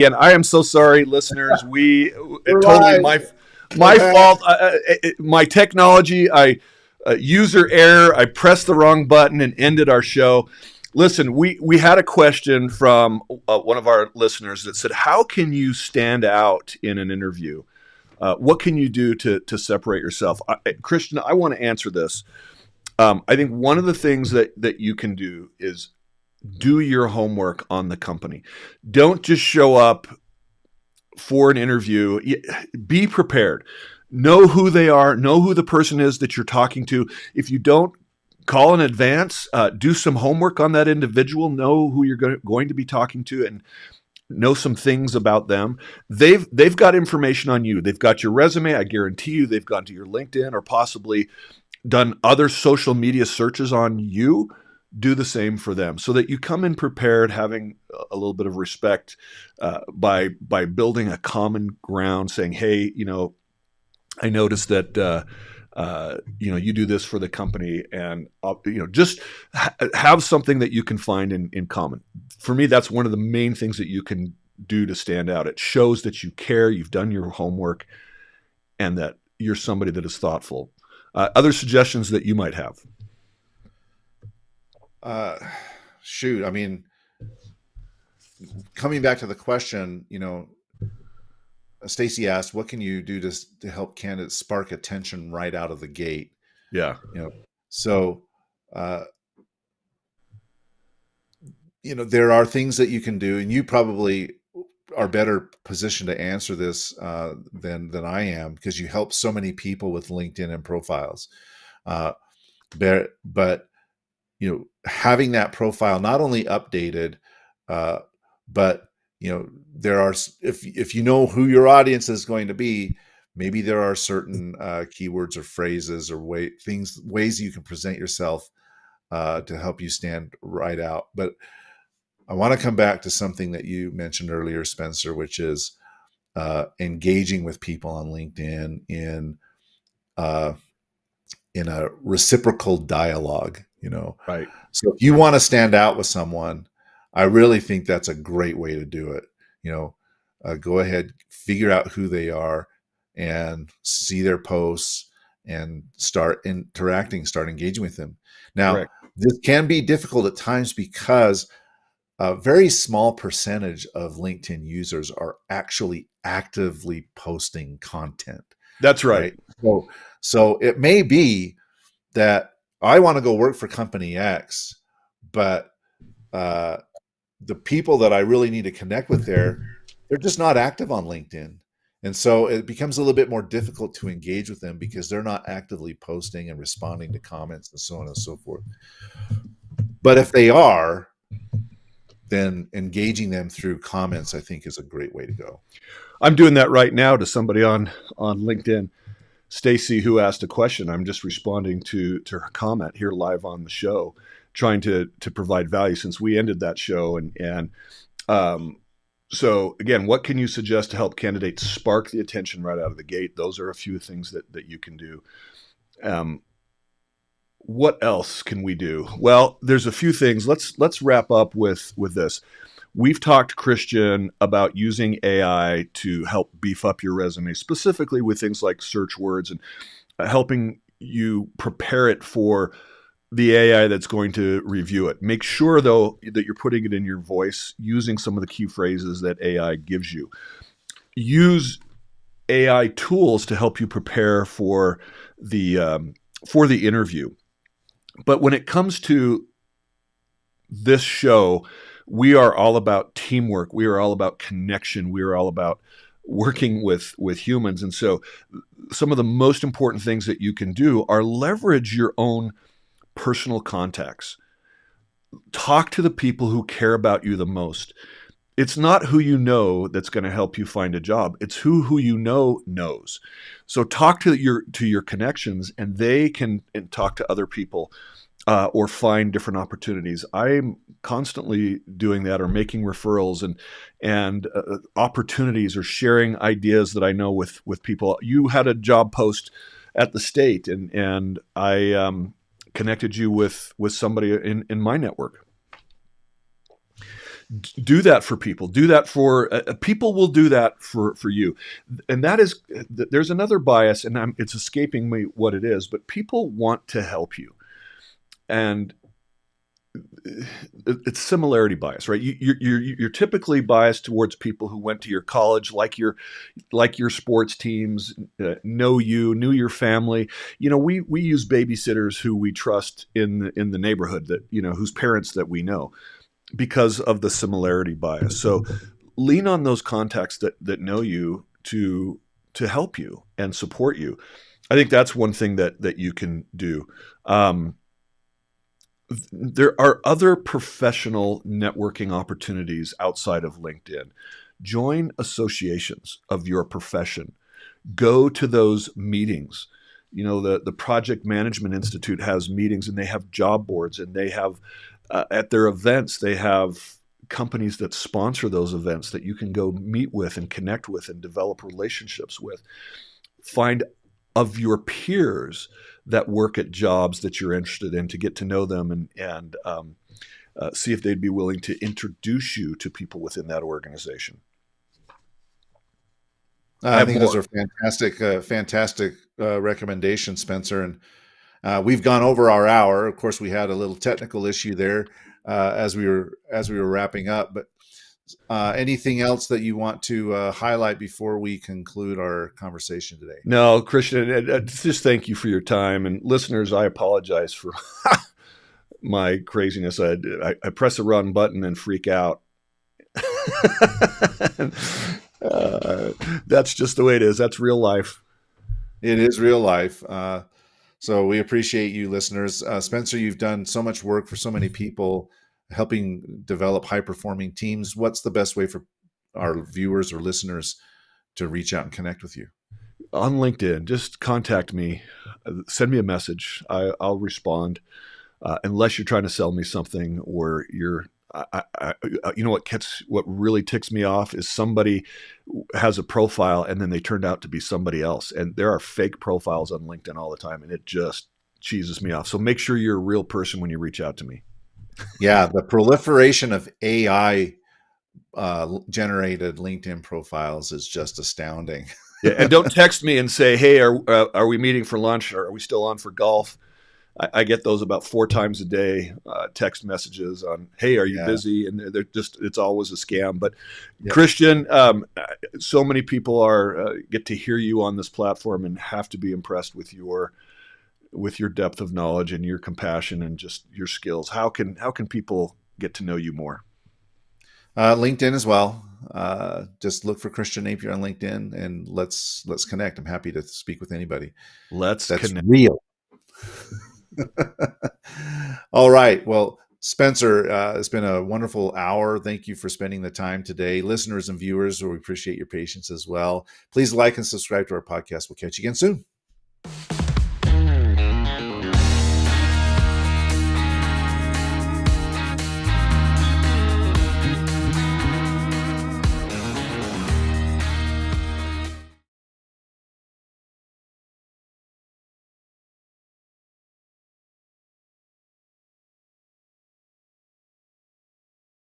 And I am so sorry, listeners. We We're totally live. my Okay. fault. My technology. I user error. I pressed the wrong button and ended our show. Listen, we had a question from one of our listeners that said, "How can you stand out in an interview? What can you do to separate yourself?" Christian, I want to answer this. I think one of the things that you can do is do your homework on the company. Don't just show up for an interview. Be prepared. Know who they are. Know who the person is that you're talking to. If you don't call in advance, do some homework on that individual. Know who you're going to be talking to, and know some things about them. They've got information on you. They've got your resume. I guarantee you they've gone to your LinkedIn or possibly done other social media searches on you. Do the same for them so that you come in prepared, having a little bit of respect by building a common ground, saying, "Hey, I noticed that you do this for the company, and just have something that you can find in common." For me, that's one of the main things that you can do to stand out. It shows that you care, you've done your homework, and that you're somebody that is thoughtful. Other suggestions that you might have? Shoot, I mean, coming back to the question, Stacy asked, "What can you do to help candidates spark attention right out of the gate?" Yeah. So, there are things that you can do, and you probably are better positioned to answer this than I am, because you help so many people with LinkedIn and profiles. But having that profile not only updated, but there are, if you know who your audience is going to be, maybe there are certain keywords or phrases or ways you can present yourself to help you stand right out. But I want to come back to something that you mentioned earlier, Spencer, which is engaging with people on LinkedIn in a reciprocal dialogue. Right. So if you want to stand out with someone, I really think that's a great way to do it. Go ahead, figure out who they are and see their posts and start interacting, start engaging with them. Now, Correct. This can be difficult at times because a very small percentage of LinkedIn users are actually actively posting content. That's right. So it may be that I want to go work for company X, but the people that I really need to connect with they're just not active on LinkedIn. And so it becomes a little bit more difficult to engage with them because they're not actively posting and responding to comments and so on and so forth. But if they are, then engaging them through comments, I think, is a great way to go. I'm doing that right now to somebody on LinkedIn, Stacy, who asked a question. I'm just responding to her comment here live on the show, trying to provide value since we ended that show. And so again, what can you suggest to help candidates spark the attention right out of the gate? Those are a few things that you can do. What else can we do? Well, there's a few things. Let's wrap up with this. We've talked, Christian, about using AI to help beef up your resume, specifically with things like search words and helping you prepare it for the AI that's going to review it. Make sure, though, that you're putting it in your voice, using some of the key phrases that AI gives you. Use AI tools to help you prepare for the interview. But when it comes to this show, we are all about teamwork. We are all about connection. We are all about working with humans. And so some of the most important things that you can do are leverage your own personal contacts. Talk to the people who care about you the most. It's not who you know that's going to help you find a job. It's who you know knows. So talk to your connections, and they can talk to other people or find different opportunities. I'm constantly doing that, or making referrals and opportunities, or sharing ideas that I know with people. You had a job post at the state, and I connected you with somebody in my network. Do that for people. Do that for people. Will do that for you, and that is there's another bias, and it's escaping me what it is. But people want to help you, and it's similarity bias, right? You're typically biased towards people who went to your college, like your sports teams, knew your family. We use babysitters who we trust in the neighborhood, that whose parents that we know, because of the similarity bias. So lean on those contacts that know you to help you and support you. I think that's one thing that you can do. There are other professional networking opportunities outside of LinkedIn. Join associations of your profession. Go to those meetings. The Project Management Institute has meetings, and they have job boards, and they have at their events, they have companies that sponsor those events that you can go meet with and connect with and develop relationships with. Find of your peers that work at jobs that you're interested in, to get to know them and see if they'd be willing to introduce you to people within that organization. I think those are fantastic recommendations, Spencer. And we've gone over our hour. Of course, we had a little technical issue there as we were wrapping up. But anything else that you want to highlight before we conclude our conversation today? No, Christian, just thank you for your time. And listeners, I apologize for my craziness. I press the wrong button and freak out. That's just the way it is. That's real life. It is real life. So we appreciate you, listeners. Spencer, you've done so much work for so many people, helping develop high-performing teams. What's the best way for our viewers or listeners to reach out and connect with you? On LinkedIn, just contact me. Send me a message. I'll respond. Unless you're trying to sell me something, or what really ticks me off is somebody has a profile and then they turned out to be somebody else. And there are fake profiles on LinkedIn all the time, and it just cheeses me off. So make sure you're a real person when you reach out to me. Yeah, the proliferation of AI generated LinkedIn profiles is just astounding. Yeah, and don't text me and say, "Hey, are we meeting for lunch, or are we still on for golf?" I get those about 4 times a day, text messages on, "Hey, are you busy?" And it's always a scam. But Christian, so many people get to hear you on this platform and have to be impressed with your depth of knowledge and your compassion and just your skills. How can people get to know you more? LinkedIn as well. Just look for Christian Napier on LinkedIn, and let's connect. I'm happy to speak with anybody. That's connect. Real. All right. Well, Spencer, it's been a wonderful hour. Thank you for spending the time today. Listeners and viewers, we appreciate your patience as well. Please like and subscribe to our podcast. We'll catch you again soon.